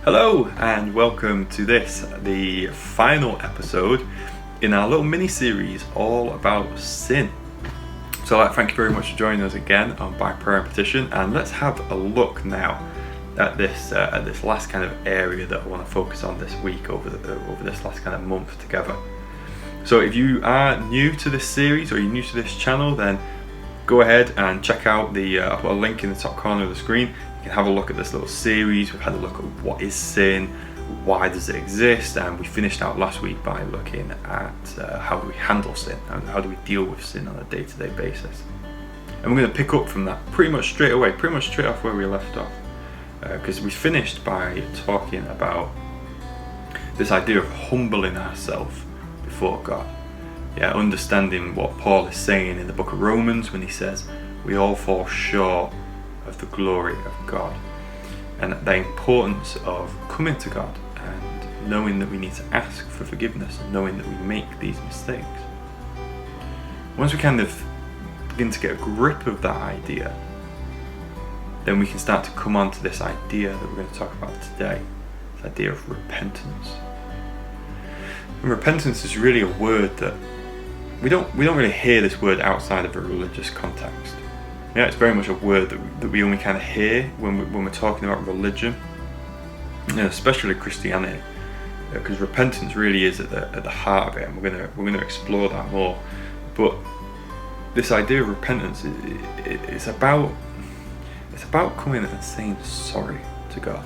Hello and welcome to this, the final episode in our little mini-series all about sin. So I'd like to thank you very much for joining us again on By Prayer and Petition, and let's have a look now at this last kind of area that I want to focus on this week over this last kind of month together. So if you are new to this series or you're new to this channel, then go ahead and check out I'll put a link in the top corner of the screen. You can have a look at this little series. We've had a look at what is sin, why does it exist, and we finished out last week by looking at how do we handle sin, and how do we deal with sin on a day-to-day basis. And we're going to pick up from that pretty much straight off where we left off, because we finished by talking about this idea of humbling ourselves before God. Yeah, understanding what Paul is saying in the book of Romans when he says we all fall short of the glory of God, and the importance of coming to God and knowing that we need to ask for forgiveness and knowing that we make these mistakes. Once we kind of begin to get a grip of that idea, then we can start to come on to this idea that we're going to talk about today, this idea of repentance. And repentance is really a word that we don't really hear this word outside of a religious context. Yeah, it's very much a word that we only kind of hear when we're talking about religion, and especially Christianity, because repentance really is at the heart of it, and we're going to explore that more. But this idea of repentance it's about coming and saying sorry to God,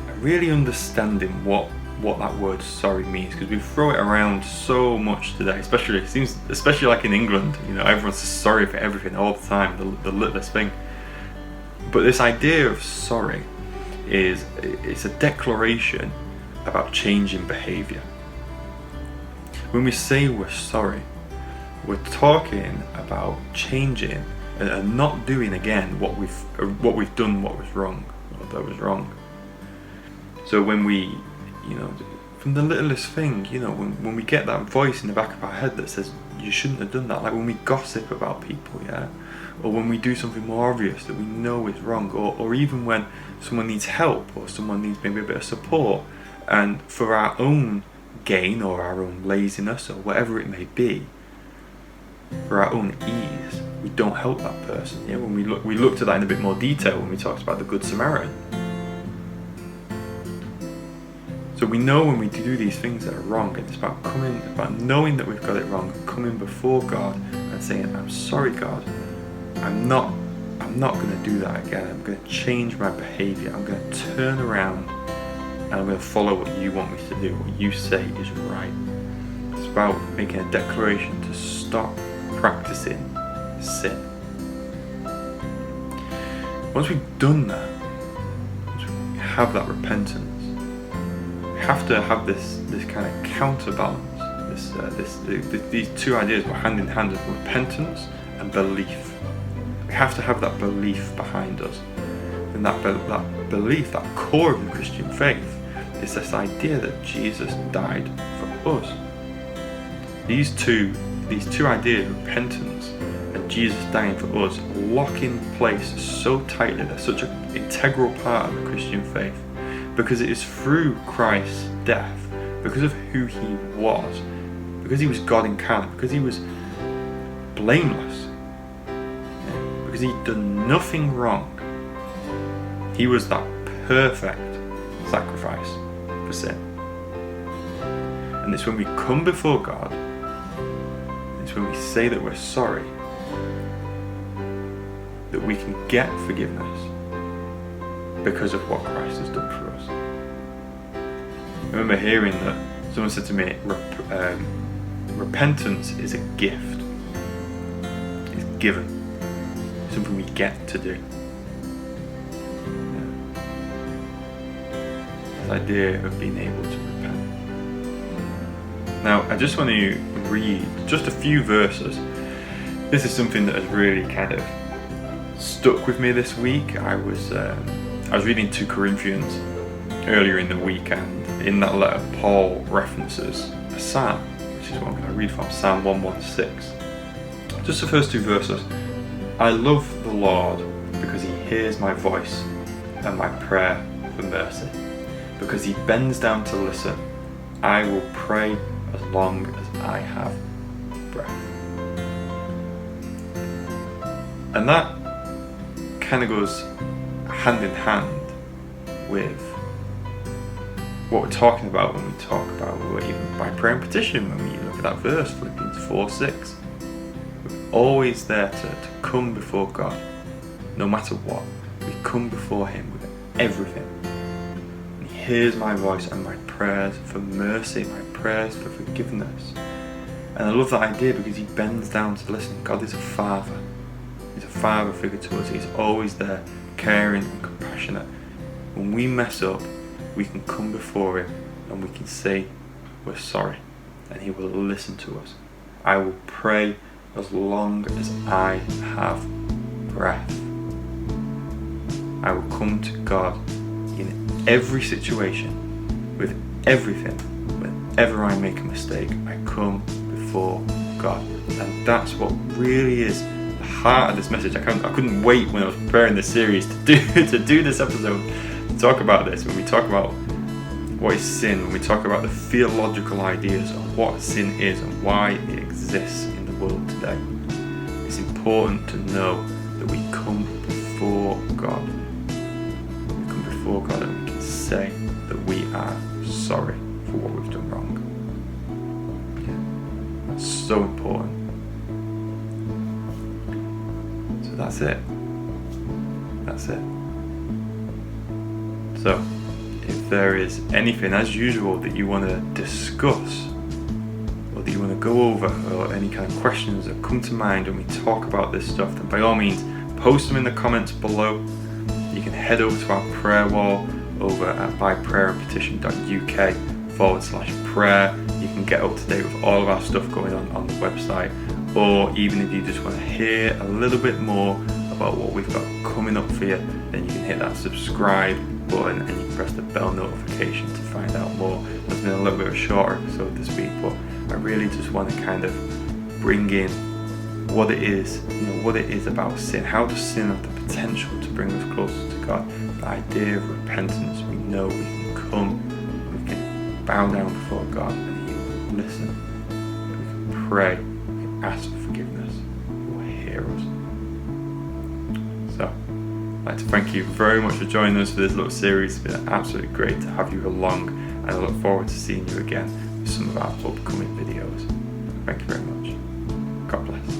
and really understanding what that word sorry means, because we throw it around so much today, especially like in England, everyone's sorry for everything all the time, the littlest thing. But this idea of sorry it's a declaration about changing behavior. When we say we're sorry, we're talking about changing and not doing again what we've done, what was wrong, or that was wrong. So when we from the littlest thing, when we get that voice in the back of our head that says you shouldn't have done that, like when we gossip about people, or when we do something more obvious that we know is wrong, or even when someone needs help or someone needs maybe a bit of support, and for our own gain or our own laziness or whatever it may be, for our own ease, we don't help that person. When we looked at that in a bit more detail when we talked about the Good Samaritan. So we know when we do these things that are wrong, it's about knowing that we've got it wrong, coming before God and saying, I'm sorry, God, I'm not going to do that again. I'm going to change my behavior. I'm going to turn around and I'm going to follow what you want me to do, what you say is right. It's about making a declaration to stop practicing sin. Once we've done that, once we have that repentance, have to have this kind of counterbalance. These two ideas go hand in hand of repentance and belief. We have to have that belief behind us, and that belief, that core of the Christian faith, is this idea that Jesus died for us. These two ideas, repentance and Jesus dying for us, lock in place so tightly. They're such an integral part of the Christian faith. Because it is through Christ's death, because of who he was, because he was God incarnate, because he was blameless, because he'd done nothing wrong. He was that perfect sacrifice for sin. And it's when we come before God, it's when we say that we're sorry, that we can get forgiveness because of what Christ has done for us. I remember hearing that someone said to me, repentance is a gift. It's given. It's something we get to do. This idea of being able to repent. Now, I just want to read just a few verses. This is something that has really kind of stuck with me this week. I was reading 2 Corinthians earlier in the week, and in that letter Paul references a psalm, which is what I'm going to read from, Psalm 116. Just the first 2 verses. I love the Lord because he hears my voice and my prayer for mercy. because he bends down to listen, I will pray as long as I have breath. And that kind of goes hand in hand with what we're talking about when we talk about, even by prayer and petition, when we look at that verse, Philippians 4:6. We're always there to come before God, no matter what. We come before him with everything. And he hears my voice and my prayers for mercy, my prayers for forgiveness. And I love that idea because he bends down to listen. God is a father. He's a father figure to us. He's always there, caring and compassionate. When we mess up, we can come before him and we can say we're sorry, and he will listen to us. I will pray as long as I have breath. I will come to God in every situation, with everything. Whenever I make a mistake, I come before God. And that's what really is the heart of this message. I couldn't wait when I was preparing this series to do this episode, to talk about this. When we talk about what is sin, when we talk about the theological ideas of what sin is and why it exists in the world today, it's important to know that we come before God. We come before God and we can say that we are sorry for what we've done wrong. Yeah, that's so important. So that's it. That's it. So, if there is anything, as usual, that you want to discuss, or that you want to go over, or any kind of questions that come to mind when we talk about this stuff, then by all means, post them in the comments below. You can head over to our prayer wall over at byprayerandpetition.uk/prayer. You can get up to date with all of our stuff going on the website, or even if you just want to hear a little bit more about what we've got coming up for you, then you can hit that subscribe button and you can press the bell notification to find out more. It's been a little bit of a shorter episode this week, but I really just want to kind of bring in what it is, what it is about sin. How does sin have the potential to bring us closer to God? The idea of repentance. We know we can come, we can bow down before God and he will listen. We can pray, we can ask for forgiveness. He will hear us. So, I'd like to thank you very much for joining us for this little series. It's been absolutely great to have you along, and I look forward to seeing you again with some of our upcoming videos. Thank you very much. God bless.